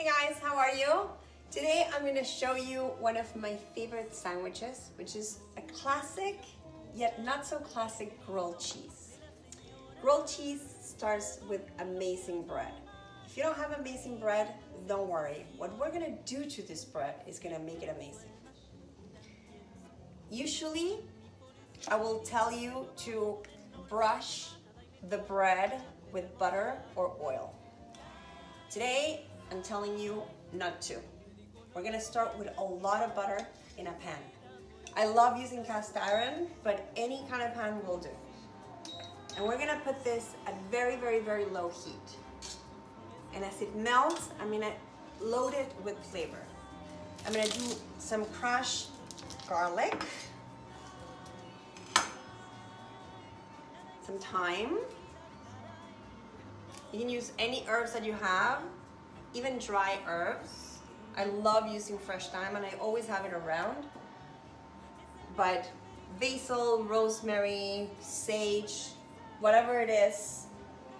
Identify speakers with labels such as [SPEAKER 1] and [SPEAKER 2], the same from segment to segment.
[SPEAKER 1] Hey guys, how are you? Today I'm going to show you one of my favorite sandwiches, which is a classic yet not so classic grilled cheese. Grilled cheese starts with amazing bread. If you don't have amazing bread, don't worry. What we're going to do to this bread is going to make it amazing. Usually, I will tell you to brush the bread with butter or oil. Today, I'm telling you not to. We're gonna start with a lot of butter in a pan. I love using cast iron, but any kind of pan will do. And we're gonna put this at very, very, very low heat. And as it melts, I'm gonna load it with flavor. I'm gonna do some crushed garlic, some thyme. You can use any herbs that you have, even dry herbs. I love using fresh thyme and I always have it around. But basil, rosemary, sage, whatever it is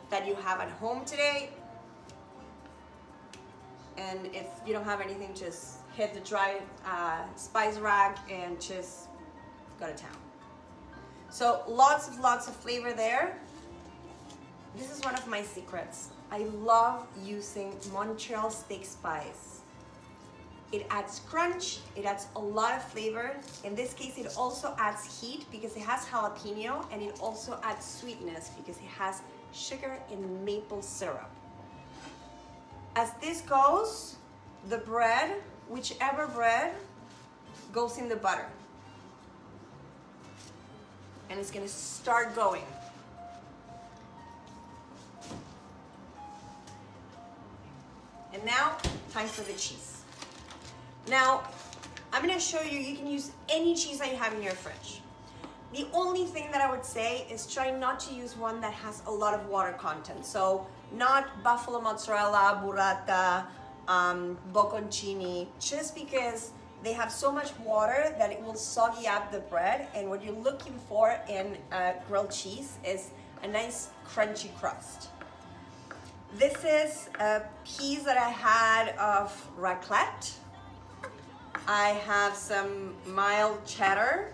[SPEAKER 1] that you have at home today. And if you don't have anything, just hit the dry spice rack and just go to town. So lots of flavor there. This is one of my secrets. I love using Montreal steak spice. It adds crunch, it adds a lot of flavor. In this case, it also adds heat because it has jalapeno, and it also adds sweetness because it has sugar and maple syrup. As this goes, the bread, whichever bread, goes in the butter. And it's gonna start going. And now, time for the cheese. Now, I'm gonna show you, you can use any cheese that you have in your fridge. The only thing that I would say is try not to use one that has a lot of water content. So, not buffalo mozzarella, burrata, bocconcini, just because they have so much water that it will soggy up the bread. And what you're looking for in grilled cheese is a nice crunchy crust. This is a piece that I had of raclette. I have some mild cheddar.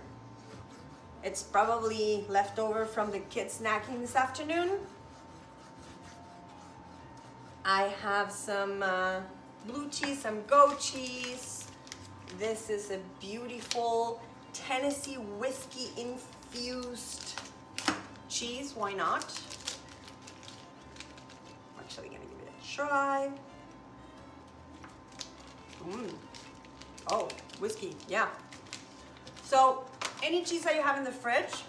[SPEAKER 1] It's probably left over from the kids snacking this afternoon. I have some blue cheese, some goat cheese. This is a beautiful Tennessee whiskey infused cheese, why not? Actually gonna give it a try. Oh, whiskey, yeah. So, any cheese that you have in the fridge.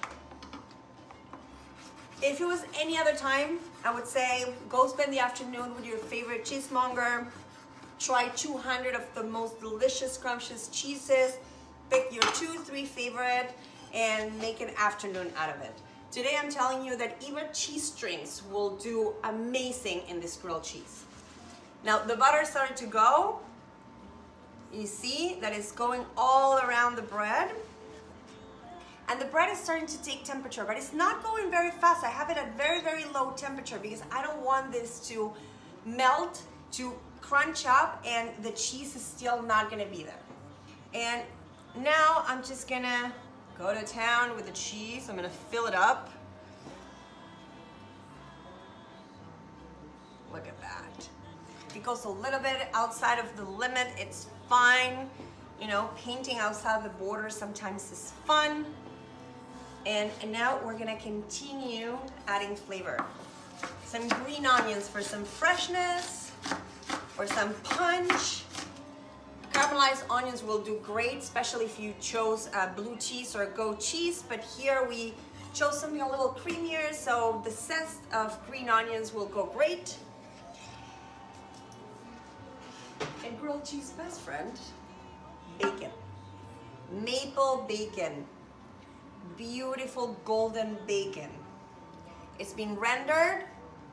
[SPEAKER 1] If it was any other time, I would say go spend the afternoon with your favorite cheesemonger. Try 200 of the most delicious, scrumptious cheeses. Pick your 2-3 favorite and make an afternoon out of it. Today I'm telling you that even cheese strings will do amazing in this grilled cheese. Now the butter started to go. You see that it's going all around the bread. And the bread is starting to take temperature, but it's not going very fast. I have it at very, very low temperature because I don't want this to melt, to crunch up, and the cheese is still not gonna be there. And now I'm just gonna go to town with the cheese. I'm gonna fill it up. Look at that. If it goes a little bit outside of the limit, it's fine. You know, painting outside the border sometimes is fun. And now we're gonna continue adding flavor. Some green onions for some freshness, for some punch. Caramelized onions will do great, especially if you chose blue cheese or goat cheese, but here we chose something a little creamier, so the zest of green onions will go great. And grilled cheese best friend, bacon. Maple bacon. Beautiful golden bacon. It's been rendered,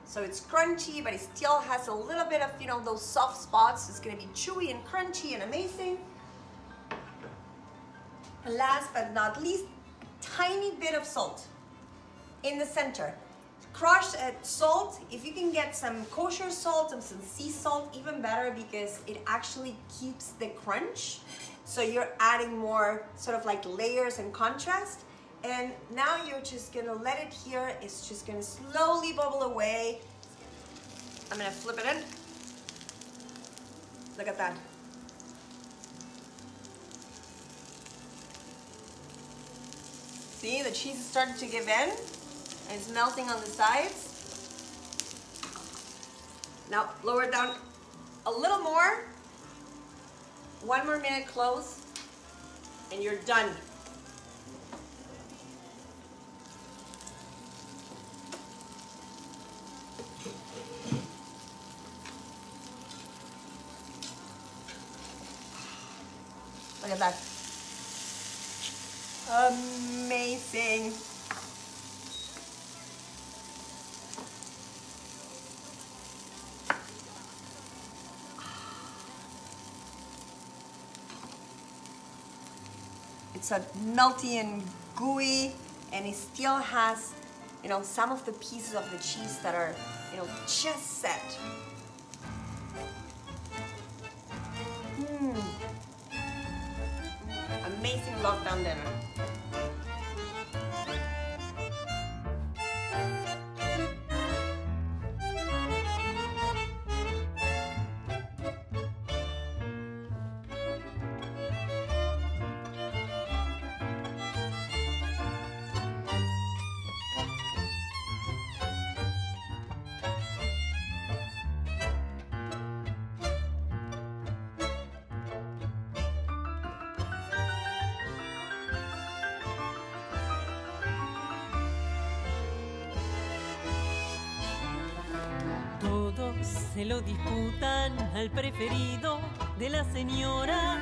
[SPEAKER 1] so it's crunchy, but it still has a little bit of, you know, those soft spots. It's gonna be chewy and crunchy and amazing. And last but not least, tiny bit of salt in the center. crushed salt. If you can get some kosher salt and some sea salt, even better, because it actually keeps the crunch. So you're adding more sort of like layers and contrast. And now you're just gonna let it here. It's just gonna slowly bubble away. I'm gonna flip it in. Look at that. See, the cheese is starting to give in. And it's melting on the sides. Now lower it down a little more. 1 more minute, close, and you're done. Look at that. Amazing. It's a melty and gooey, and it still has, you know, some of the pieces of the cheese that are, you know, just set. Amazing lockdown dinner.
[SPEAKER 2] Se lo disputan al preferido de las señoras.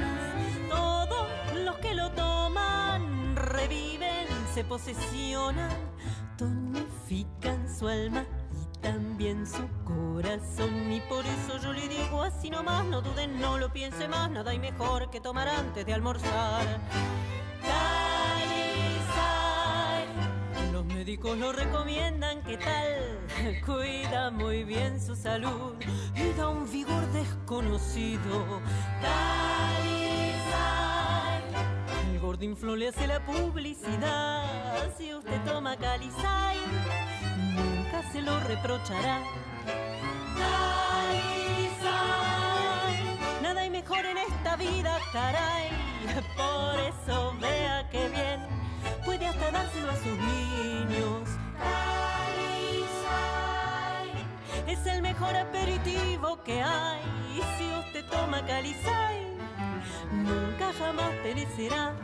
[SPEAKER 2] Todos los que lo toman reviven, se posesionan, tonifican su alma y también su corazón. Y por eso yo le digo así nomás, no duden, no lo piense más, nada hay mejor que tomar antes de almorzar. Los médicos lo recomiendan, ¿qué tal? Cuida muy bien su salud y da un vigor desconocido. Calizay. El gordinflón le hace la publicidad. Si usted toma Calizay, nunca se lo reprochará. Calizay. Nada hay mejor en esta vida, caray. Por eso vea que bien puede hasta dárselo a sus niños. Calizay es el mejor aperitivo que hay. Y si usted toma Calizay, nunca jamás perecerá.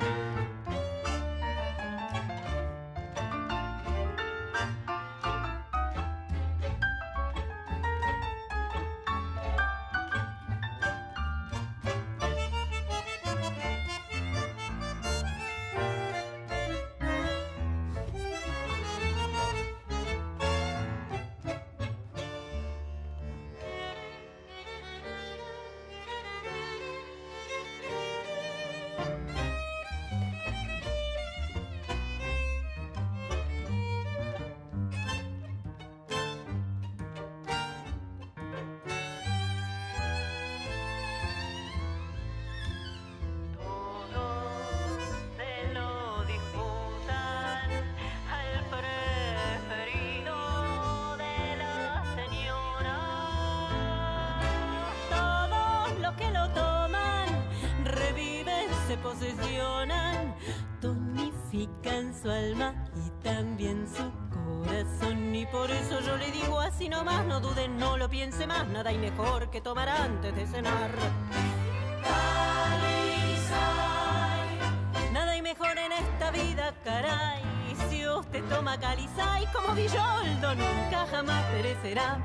[SPEAKER 2] Posesionan, tonifican su alma y también su corazón. Y por eso yo le digo así nomás, no duden, no lo piense más, nada hay mejor que tomar antes de cenar. Calizay. Nada hay mejor en esta vida, caray. Si usted toma Calizay como Villoldo, nunca jamás perecerá.